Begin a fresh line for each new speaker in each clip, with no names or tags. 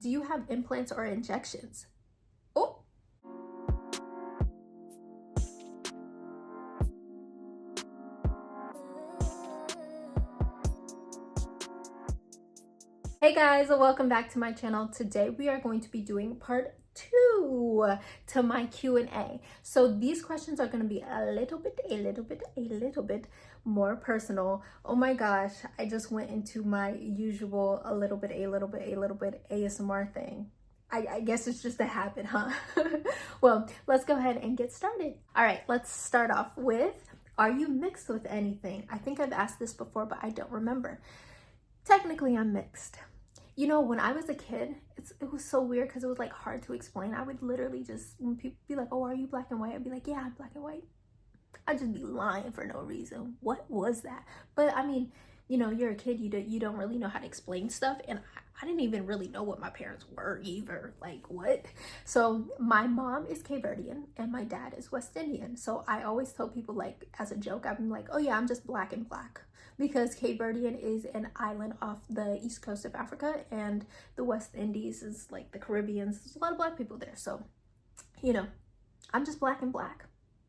Do you have implants or injections? Oh, hey guys, welcome back to my channel. Today we are going to be doing part 2 to my Q&A. So these questions are going to be a little bit more personal. Oh my gosh, I just went into my usual a little bit ASMR thing. I guess it's just a habit, huh? Well, let's go ahead and get started. All right, let's start off with, are you mixed with anything? I think I've asked this before, but I don't remember. Technically, I'm mixed. You know, when I was a kid, it was so weird because it was like hard to explain. I would literally just, when people be like, oh, are you black and white? I'd be like, yeah, I'm black and white. I'd just be lying for no reason. What was that? But I mean, you know, you're a kid, you don't really know how to explain stuff. And I didn't even really know what my parents were either. Like, what? So my mom is Cape Verdean and my dad is West Indian. So I always tell people, like, as a joke, I'm like, oh yeah, I'm just black and black. Because Cape Verdean is an island off the east coast of Africa, and the West Indies is like the Caribbean. There's a lot of black people there. So, you know, I'm just black and black.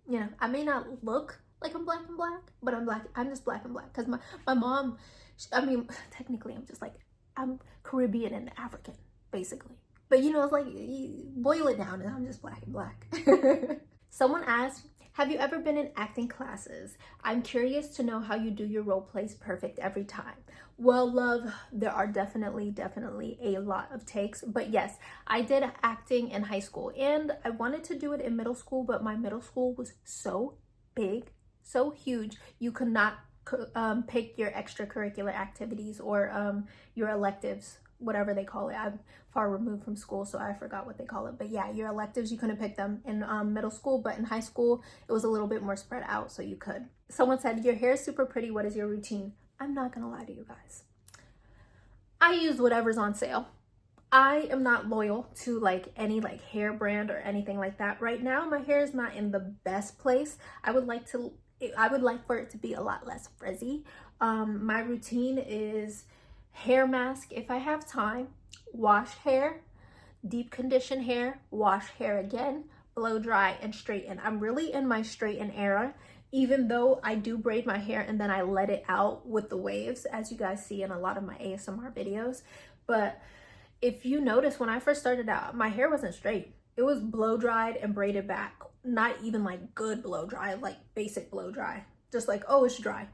You know, I may not look like I'm black and black, but I'm just black and black. Because my mom, I mean, technically I'm Caribbean and African, basically. But you know, it's like, you boil it down and I'm just black and black. Someone asked, have you ever been in acting classes? I'm curious to know how you do your role plays perfect every time. Well, love, there are definitely a lot of takes. But yes, I did acting in high school and I wanted to do it in middle school, but my middle school was so big, so huge, you could not pick your extracurricular activities or your electives, whatever they call it. I'm far removed from school, so I forgot what they call it. But yeah, your electives, you couldn't pick them in middle school, but in high school, it was a little bit more spread out, so you could. Someone said, your hair is super pretty. What is your routine? I'm not gonna lie to you guys. I use whatever's on sale. I am not loyal to like any like hair brand or anything like that. Right now, my hair is not in the best place. I would like for it to be a lot less frizzy. My routine is hair mask if I have time, wash hair, deep condition hair, wash hair again, blow dry, and straighten. I'm really in my straighten era, even though I do braid my hair and then I let it out with the waves, as you guys see in a lot of my ASMR videos. But if you notice, when I first started out, my hair wasn't straight. It was blow dried and braided back. Not even like good blow dry, like basic blow dry. Just like, oh, it's dry.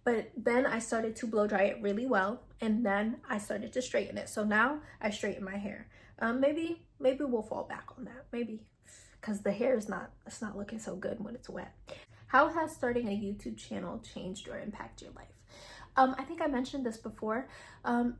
But then I started to blow dry it really well, and then I started to straighten it. So now I straighten my hair. Maybe we'll fall back on that. Maybe, because the hair is it's not looking so good when it's wet. How has starting a YouTube channel changed or impacted your life? I think I mentioned this before.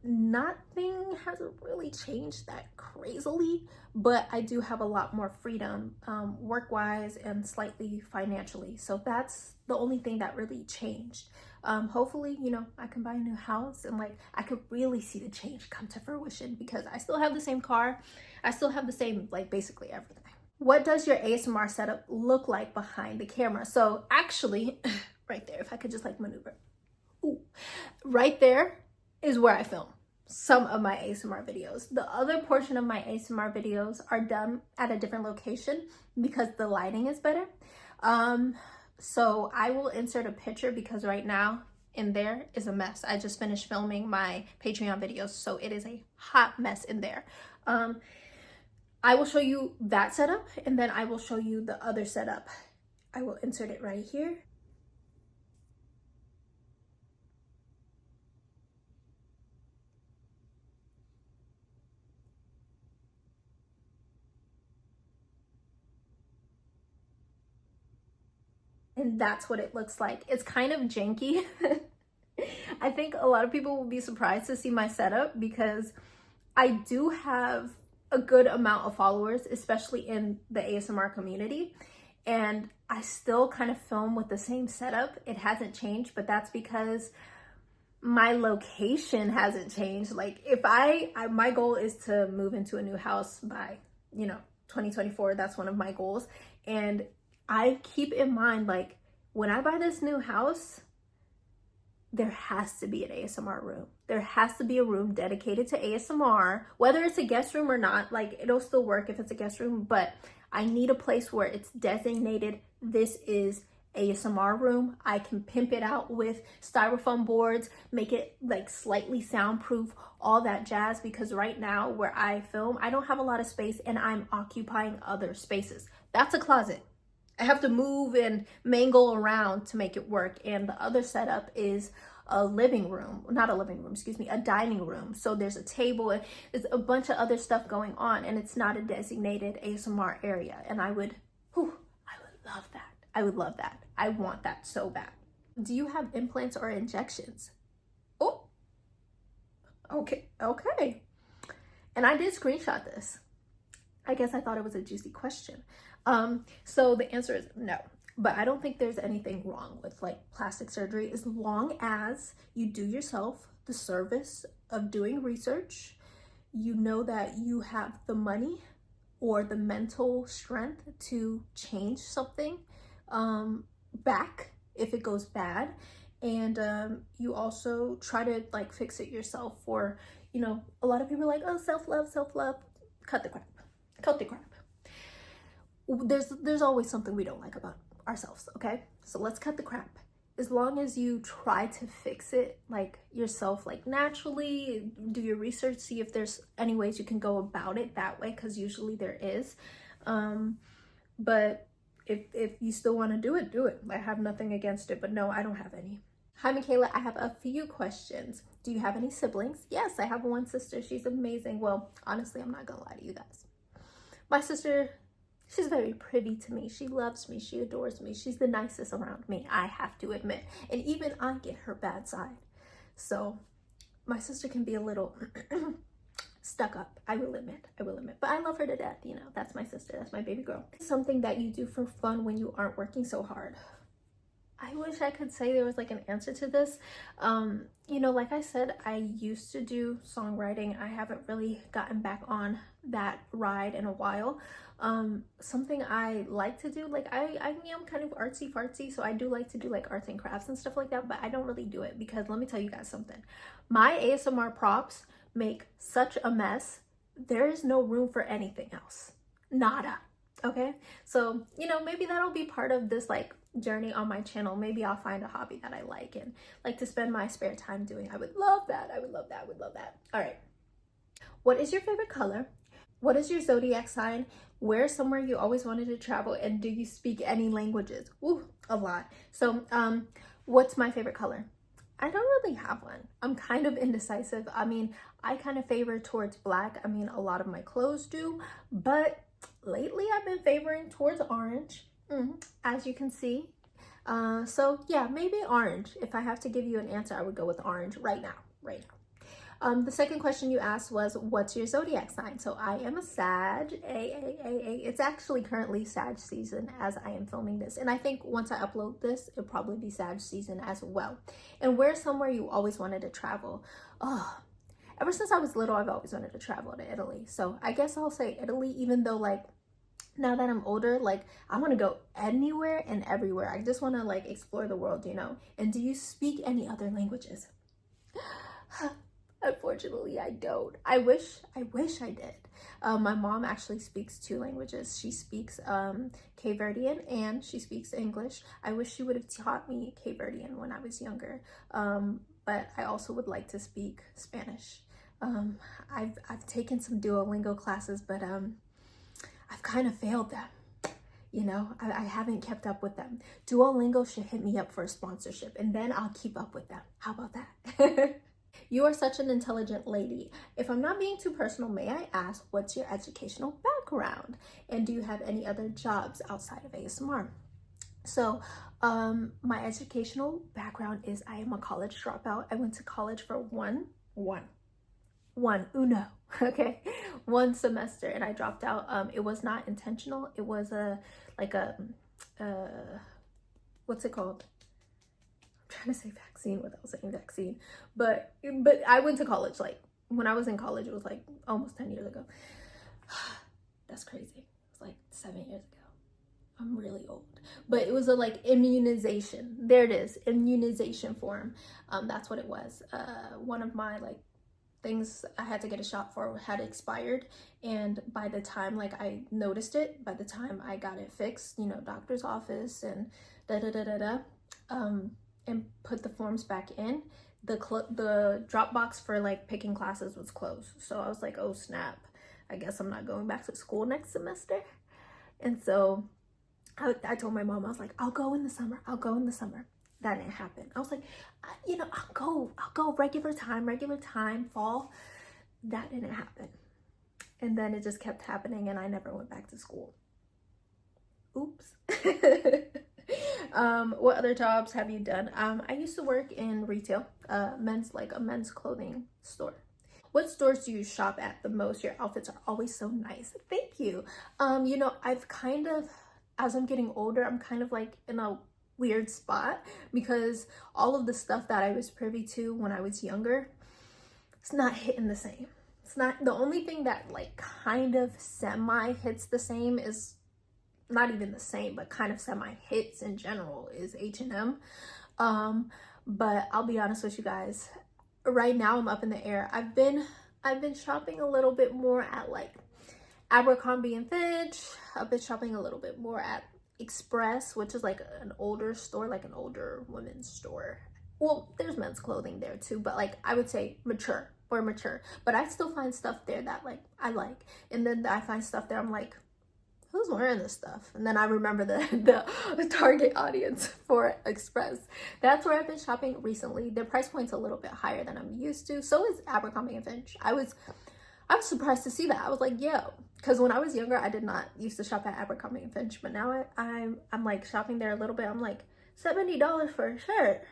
Nothing hasn't really changed that crazily, but I do have a lot more freedom work-wise and slightly financially. So that's the only thing that really changed. Hopefully, you know, I can buy a new house and like I could really see the change come to fruition, because I still have the same car. I still have the same, like, basically everything. What does your ASMR setup look like behind the camera? So actually, right there, if I could just like maneuver. Ooh, right there is where I film some of my ASMR videos. The other portion of my ASMR videos are done at a different location because the lighting is better. So I will insert a picture because right now in there is a mess. I just finished filming my Patreon videos, so it is a hot mess in there. I will show you that setup and then I will show you the other setup. I will insert it right here. And that's what it looks like. It's kind of janky. I think a lot of people will be surprised to see my setup because I do have a good amount of followers, especially in the ASMR community. And I still kind of film with the same setup. It hasn't changed, but that's because my location hasn't changed. Like, if my goal is to move into a new house by, you know, 2024. That's one of my goals. And I keep in mind, like, when I buy this new house, there has to be an ASMR room. there has to be a room dedicated to ASMR, whether it's a guest room or not. Like, it'll still work if it's a guest room, but I need a place where it's designated, this is ASMR room. I can pimp it out with styrofoam boards, make it like slightly soundproof, all that jazz, because right now where I film, I don't have a lot of space and I'm occupying other spaces. That's a closet. I have to move and mangle around to make it work. And the other setup is a living room, not a living room, excuse me, a dining room. So there's a table, there's a bunch of other stuff going on, and it's not a designated ASMR area. And I would love that. I would love that. I want that so bad. Do you have implants or injections? Oh, okay. And I did screenshot this. I guess I thought it was a juicy question. So the answer is no. But I don't think there's anything wrong with like plastic surgery, as long as you do yourself the service of doing research. You know that you have the money or the mental strength to change something back if it goes bad, and you also try to like fix it yourself. Or, you know, a lot of people are like, oh, self-love. Cut the crap. There's always something we don't like about ourselves, okay? So let's cut the crap. As long as you try to fix it like yourself, like naturally, do your research, see if there's any ways you can go about it that way, because usually there is. But if you still want to do it, do it. I have nothing against it, but no, I don't have any. Hi, Michaela, I have a few questions. Do you have any siblings? Yes, I have one sister. She's amazing. Well, honestly, I'm not gonna lie to you guys. My sister, she's very privy to me. She loves me. She adores me. She's the nicest around me, I have to admit. And even I get her bad side. So my sister can be a little stuck up, I will admit. But I love her to death, you know. That's my sister. That's my baby girl. Something that you do for fun when you aren't working so hard. I wish I could say there was like an answer to this. You know, like I said, I used to do songwriting. I haven't really gotten back on that ride in a while. Something I like to do, like I am kind of artsy fartsy, so I do like to do like arts and crafts and stuff like that, but I don't really do it because let me tell you guys something. My ASMR props make such a mess. There is no room for anything else. Nada. Okay, so you know, maybe that'll be part of this like journey on my channel. Maybe I'll find a hobby that I like and like to spend my spare time doing. I would love that. All right, what is your favorite color? What is your zodiac sign? Where's somewhere you always wanted to travel? And do you speak any languages? Ooh, a lot. So what's my favorite color? I don't really have one. I'm kind of indecisive. I mean, I kind of favor towards black. I mean, a lot of my clothes do, but lately I've been favoring towards orange, as you can see. So yeah, maybe orange. If I have to give you an answer, I would go with orange right now. The second question you asked was, what's your zodiac sign? So I am a Sag, It's actually currently Sag season as I am filming this. And I think once I upload this, it'll probably be Sag season as well. And where's somewhere you always wanted to travel? Oh, ever since I was little, I've always wanted to travel to Italy. So I guess I'll say Italy, even though like now that I'm older, like I want to go anywhere and everywhere. I just want to like explore the world, you know. And do you speak any other languages? Unfortunately, I don't. I wish I did. My mom actually speaks 2 languages. She speaks Cape Verdean and she speaks English. I wish she would have taught me Cape Verdean when I was younger. But I also would like to speak Spanish. I've taken some Duolingo classes, but I've kind of failed them. You know, I haven't kept up with them. Duolingo should hit me up for a sponsorship and then I'll keep up with them. How about that? You are such an intelligent lady. If I'm not being too personal, may I ask, what's your educational background? And do you have any other jobs outside of ASMR? So my educational background is I am a college dropout. I went to college for one semester and I dropped out. It was not intentional. It was what's it called? Trying to say vaccine without saying vaccine, but I went to college. Like when I was in college, it was like almost 10 years ago. That's crazy. It's like 7 years ago. I'm really old, but it was a like immunization. There it is, immunization form. That's what it was. One of my like things I had to get a shot for had expired, and by the time like I noticed it, by the time I got it fixed, you know, doctor's office and da da da da da, and put the forms back in, the drop box for like picking classes was closed. So I was like, oh snap, I guess I'm not going back to school next semester. And so I told my mom, I was like, I'll go in the summer. I'll go in the summer. That didn't happen. I was like, you know, I'll go regular time, fall. That didn't happen. And then it just kept happening and I never went back to school. Oops. What other jobs have you done? I used to work in retail, a men's clothing store. What stores do you shop at the most? Your outfits are always so nice. Thank you. You know, I've kind of, as I'm getting older, I'm kind of like in a weird spot because all of the stuff that I was privy to when I was younger, it's not hitting the same. It's not, the only thing that like kind of semi hits the same is, not even the same, but kind of semi hits in general, is H&M. But I'll be honest with you guys, right now I'm up in the air. I've been shopping a little bit more at like Abercrombie and Fitch. I've been shopping a little bit more at Express, which is like an older store, like an older women's store. Well, there's men's clothing there too, but like I would say mature, but I still find stuff there that like I like. And then I find stuff there I'm like, who's wearing this stuff? And then I remember the target audience for Express. That's where I've been shopping recently. Their price point's a little bit higher than I'm used to. So is Abercrombie and Fitch. I was surprised to see that. I was like, yo, because when I was younger, I did not used to shop at Abercrombie and Fitch, but now I'm like shopping there a little bit. I'm like, $70 for a shirt.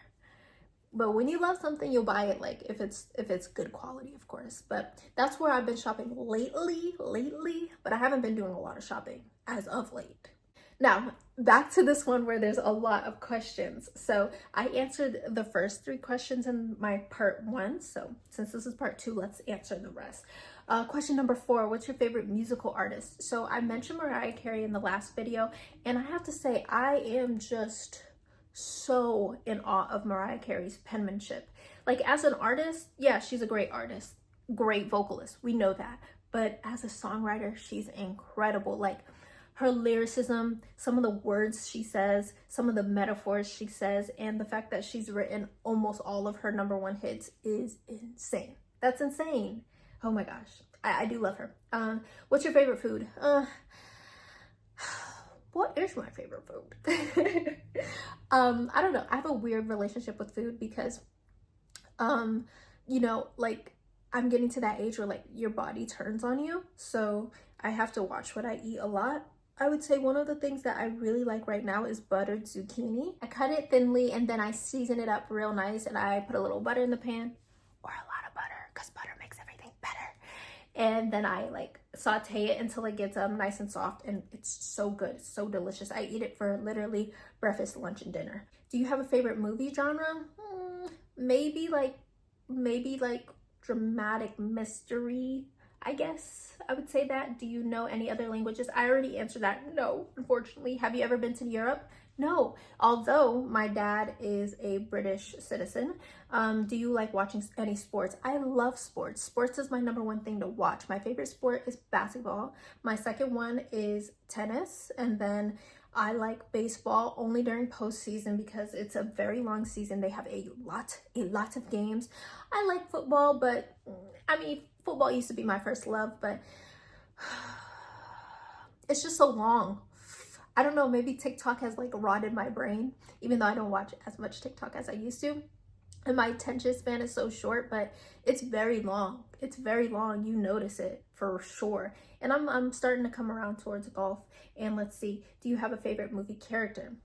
But when you love something, you'll buy it, like if it's good quality, of course. But that's where I've been shopping lately, but I haven't been doing a lot of shopping as of late. Now, back to this one where there's a lot of questions. So I answered the first 3 questions in my part 1. So since this is part 2, let's answer the rest. Question number 4, what's your favorite musical artist? So I mentioned Mariah Carey in the last video, and I have to say, I am just so in awe of Mariah Carey's penmanship. Like as an artist, yeah, she's a great artist, great vocalist, we know that. But as a songwriter, she's incredible. Like her lyricism, some of the words she says, some of the metaphors she says, and the fact that she's written almost all of her #1 hits is insane. That's insane. Oh my gosh, I do love her. What's your favorite food? What is my favorite food? I don't know. I have a weird relationship with food because, you know, like I'm getting to that age where like your body turns on you. So I have to watch what I eat a lot. I would say one of the things that I really like right now is buttered zucchini. I cut it thinly and then I season it up real nice and I put a little butter in the pan, or a lot of butter because butter makes everything better. And then I like saute it until it gets nice and soft, and it's so good. It's so delicious. I eat it for literally breakfast, lunch, and dinner. Do you have a favorite movie genre? Maybe like dramatic mystery, I guess I would say that. Do you know any other languages? I already answered that. No, unfortunately. Have you ever been to Europe? No, although my dad is a British citizen. Do you like watching any sports? I love sports. Sports is my #1 thing to watch. My favorite sport is basketball. My second one is tennis. And then I like baseball only during postseason because it's a very long season. They have a lot of games. I like football, but I mean, football used to be my first love, but it's just so long. I don't know, maybe TikTok has like rotted my brain, even though I don't watch as much TikTok as I used to. And my attention span is so short, but it's very long. It's very long. You notice it for sure. And I'm starting to come around towards golf. And let's see, do you have a favorite movie character?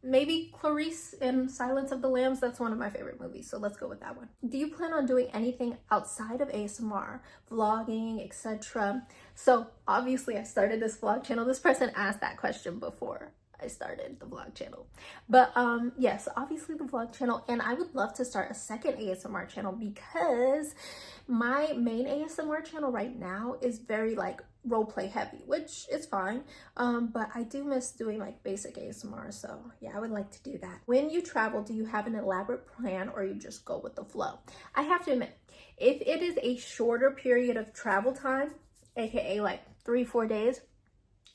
Maybe Clarice in Silence of the Lambs. That's one of my favorite movies, so let's go with that one. Do you plan on doing anything outside of ASMR, vlogging, etc.? So obviously I started this vlog channel. This person asked that question before. I started the vlog channel. But yes, obviously the vlog channel, and I would love to start a second ASMR channel because my main ASMR channel right now is very like role play heavy, which is fine. But I do miss doing like basic ASMR, so yeah, I would like to do that. When you travel, do you have an elaborate plan or you just go with the flow? I have to admit, if it is a shorter period of travel time, aka like 3-4 days,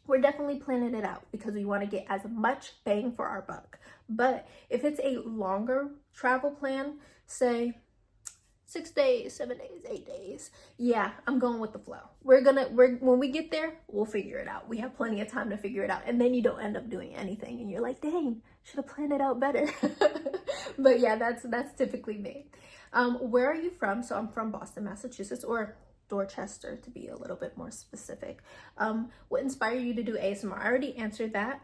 we're definitely planning it out because we want to get as much bang for our buck. But if it's a longer travel plan, say 6 days, 7 days, 8 days, yeah, I'm going with the flow. When we get there, we'll figure it out. We have plenty of time to figure it out, and then you don't end up doing anything and you're like, dang, should have planned it out better. But yeah, that's typically me. Where are you from? So I'm from Boston, Massachusetts, or Dorchester to be a little bit more specific. What inspired you to do ASMR? I already answered that.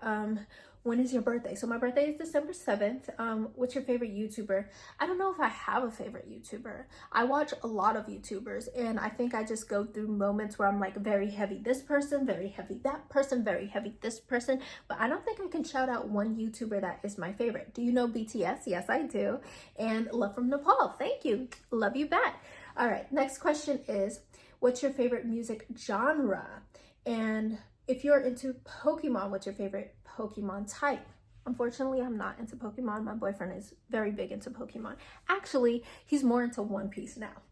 When is your birthday? So my birthday is December 7th. What's your favorite YouTuber? I don't know if I have a favorite YouTuber. I watch a lot of YouTubers, and I think I just go through moments where I'm like very heavy this person, very heavy that person, very heavy this person, but I don't think I can shout out one YouTuber that is my favorite. Do you know BTS? Yes, I do. And love from Nepal. Thank you. Love you back. All right, next question is, what's your favorite music genre? And if you're into Pokemon, what's your favorite Pokemon type? Unfortunately, I'm not into Pokemon. My boyfriend is very big into Pokemon. Actually, he's more into One Piece now.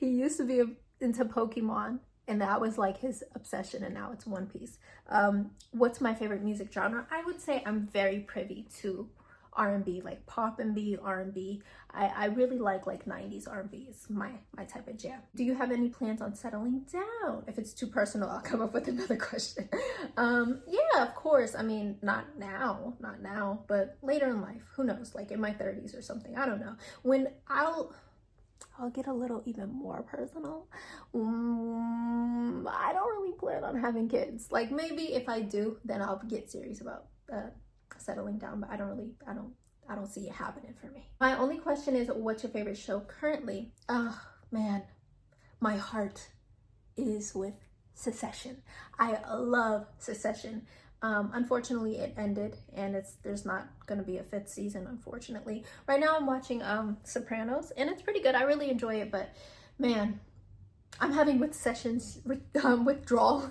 He used to be into Pokemon, and that was like his obsession, and now it's One Piece. What's my favorite music genre? I would say I'm very privy to R&B, like pop and B, R&B. I really like 90s R&B is my type of jam. Do you have any plans on settling down? If it's too personal, I'll come up with another question. Yeah, of course. I mean, not now, but later in life, who knows? Like in my 30s or something. I don't know. When I'll get a little even more personal. I don't really plan on having kids. Like maybe if I do, then I'll get serious about settling down, but I don't see it happening for me. My only question is, what's your favorite show currently? Oh man, my heart is with Succession. I love Succession. Unfortunately it ended, and there's not gonna be a 5th season, unfortunately. Right now I'm watching Sopranos, and it's pretty good. I really enjoy it, but man, I'm having withdrawal.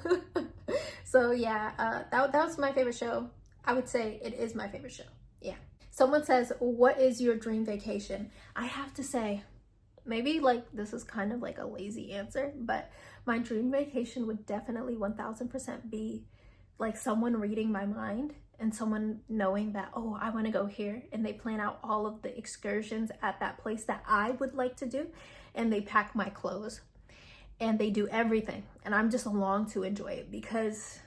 So yeah, that was my favorite show. I would say it is my favorite show. Yeah. Someone says, what is your dream vacation? I have to say, maybe like this is kind of like a lazy answer, but my dream vacation would definitely 1000% be like someone reading my mind and someone knowing that, oh, I want to go here, and they plan out all of the excursions at that place that I would like to do, and they pack my clothes and they do everything, and I'm just along to enjoy it. Because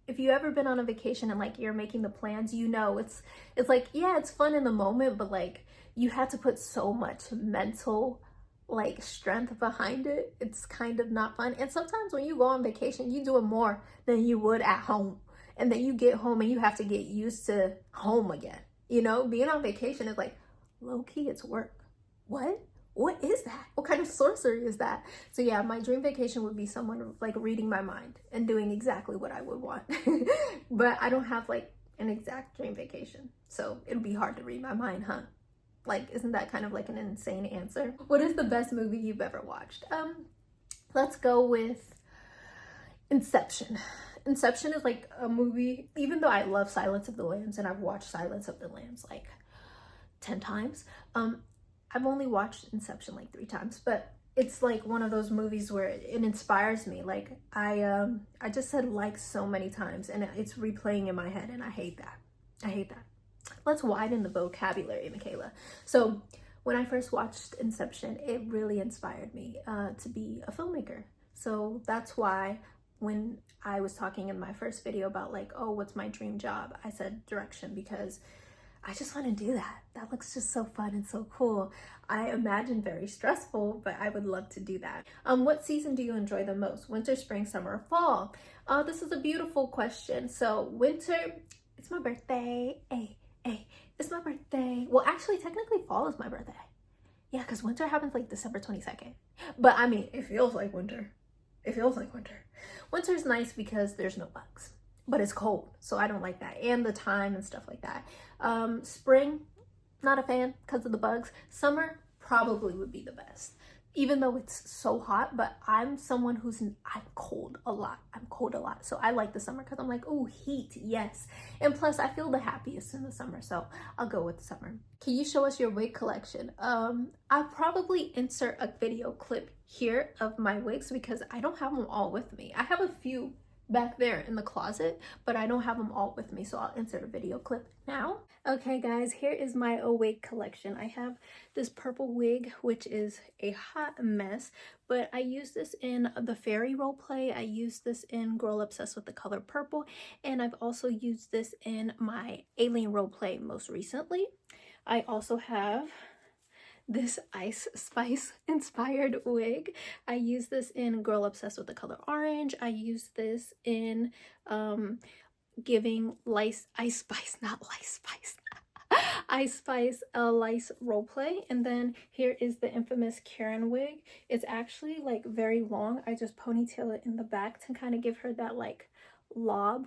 if you ever been on a vacation and like you're making the plans, you know, it's like, yeah, it's fun in the moment, but like you had to put so much mental like strength behind it. It's kind of not fun. And sometimes when you go on vacation, you do it more than you would at home, and then you get home and you have to get used to home again. You know, being on vacation is like low-key, it's work. What is that? What kind of sorcery is that? So yeah, my dream vacation would be someone like reading my mind and doing exactly what I would want. But I don't have like an exact dream vacation, so it'd be hard to read my mind, huh? Like, isn't that kind of like an insane answer? What is the best movie you've ever watched? Let's go with Inception. Inception is like a movie, even though I love Silence of the Lambs and I've watched Silence of the Lambs like 10 times, I've only watched Inception like 3 times, but it's like one of those movies where it inspires me. Like I just said like so many times, and it's replaying in my head, and I hate that. I hate that. Let's widen the vocabulary, Michaela. So when I first watched Inception, it really inspired me to be a filmmaker. So that's why when I was talking in my first video about like, oh, what's my dream job? I said direction, because I just want to do that. That looks just so fun and so cool. I imagine very stressful, but I would love to do that. What season do you enjoy the most? Winter, spring, summer, or fall? This is a beautiful question. So winter, it's my birthday. Hey, it's my birthday. Well, actually, technically fall is my birthday. Yeah, because winter happens like December 22nd. But I mean, it feels like winter. It feels like winter. Winter is nice because there's no bugs. but it's cold, so I don't like that, and the time and stuff like that. Spring, not a fan because of the bugs. Summer probably would be the best, even though it's so hot. But I'm someone I'm cold a lot. So I like the summer because I'm like, oh, heat, yes. And plus I feel the happiest in the summer, so I'll go with summer. Can you show us your wig collection? I'll probably insert a video clip here of my wigs because I don't have them all with me. I have a few back there in the closet, but I don't have them all with me, so I'll insert a video clip now. Okay guys, here is my wig collection. I have this purple wig, which is a hot mess, but I use this in the fairy role play. I use this in Girl Obsessed with the Color Purple, and I've also used this in my alien role play most recently. I also have this Ice Spice inspired wig. I use this in Girl Obsessed with the Color Orange. I use this in giving Ice Spice, not Lice Spice. Ice Spice lice roleplay. And then here is the infamous Karen wig. It's actually like very long. I just ponytail it in the back to kind of give her that like long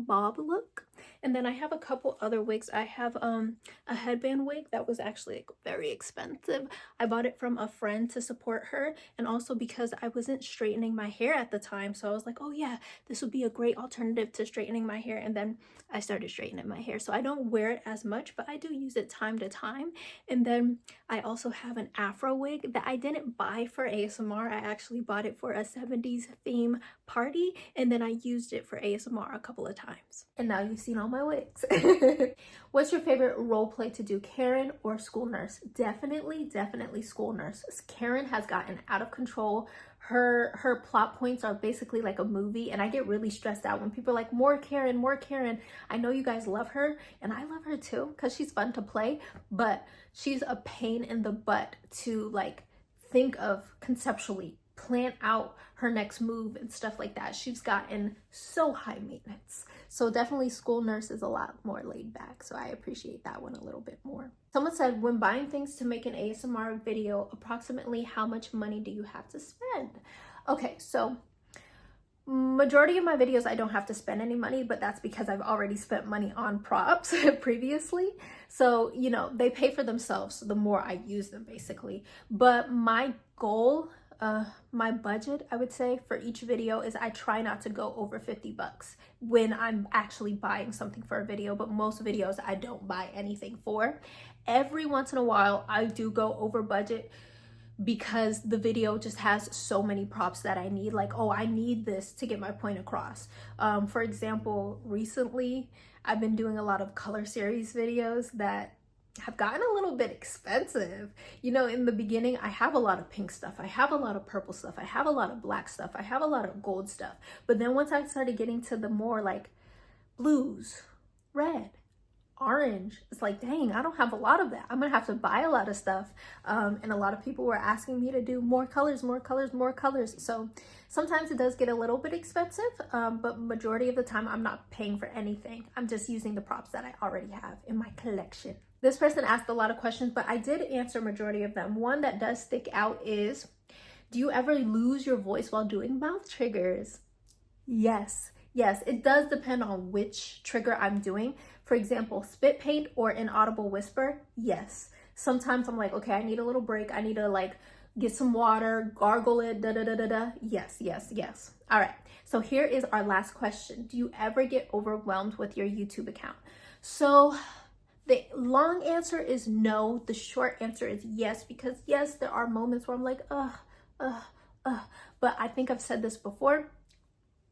bob look. And then I have a couple other wigs. I have a headband wig that was actually like very expensive. I bought it from a friend to support her, and also because I wasn't straightening my hair at the time, so I was like, oh yeah, this would be a great alternative to straightening my hair. And then I started straightening my hair, so I don't wear it as much, but I do use it time to time. And then I also have an afro wig that I didn't buy for ASMR. I actually bought it for a 70s theme party, and then I used it for ASMR a couple of times. And now you've seen all my wigs. What's your favorite role play to do, Karen or school nurse? Definitely school nurse. Karen has gotten out of control. Her plot points are basically like a movie, and I get really stressed out when people are like, more Karen, more Karen. I know you guys love her, and I love her too because she's fun to play, but she's a pain in the butt to like think of conceptually, plan out her next move and stuff like that. She's gotten so high maintenance. So definitely school nurse is a lot more laid back, so I appreciate that one a little bit more. Someone said, when buying things to make an ASMR video, approximately how much money do you have to spend? Okay, so majority of my videos I don't have to spend any money, but that's because I've already spent money on props previously. So, you know, they pay for themselves the more I use them basically. But my goal, my budget, I would say, for each video is I try not to go over 50 bucks when I'm actually buying something for a video, but most videos I don't buy anything for. Every once in a while I do go over budget because the video just has so many props that I need, like, oh, I need this to get my point across. For example, recently I've been doing a lot of color series videos that have gotten a little bit expensive. You know, in the beginning, I have a lot of pink stuff, I have a lot of purple stuff, I have a lot of black stuff, I have a lot of gold stuff. But then once I started getting to the more like blues, red, orange, it's like, dang, I don't have a lot of that. I'm gonna have to buy a lot of stuff. And a lot of people were asking me to do more colors. So sometimes it does get a little bit expensive, but majority of the time I'm not paying for anything. I'm just using the props that I already have in my collection. This person asked a lot of questions, but I did answer majority of them. One that does stick out is, do you ever lose your voice while doing mouth triggers? Yes, it does depend on which trigger I'm doing. For example, spit paint or inaudible whisper, yes. Sometimes I'm like, okay, I need a little break. I need to like get some water, gargle it, Yes. All right, so here is our last question. Do you ever get overwhelmed with your YouTube account? So the long answer is no. The short answer is yes, because yes, there are moments where I'm like, but I think I've said this before.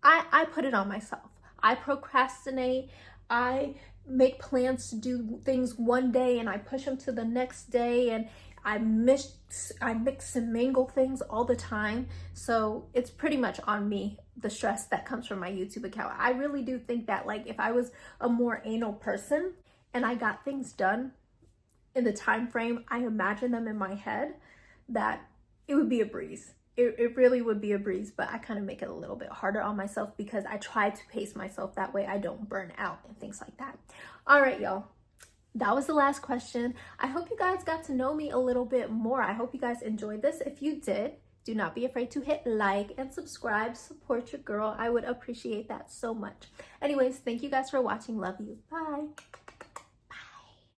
I put it on myself. I procrastinate. I make plans to do things one day and I push them to the next day, and I mix and mingle things all the time. So it's pretty much on me, the stress that comes from my YouTube account. I really do think that, like, if I was a more anal person and I got things done in the time frame I imagine them in my head, that it would be a breeze. It really would be a breeze, but I kind of make it a little bit harder on myself because I try to pace myself that way I don't burn out and things like that. All right, y'all. That was the last question. I hope you guys got to know me a little bit more. I hope you guys enjoyed this. If you did, do not be afraid to hit like and subscribe. Support your girl. I would appreciate that so much. Anyways, thank you guys for watching. Love you. Bye.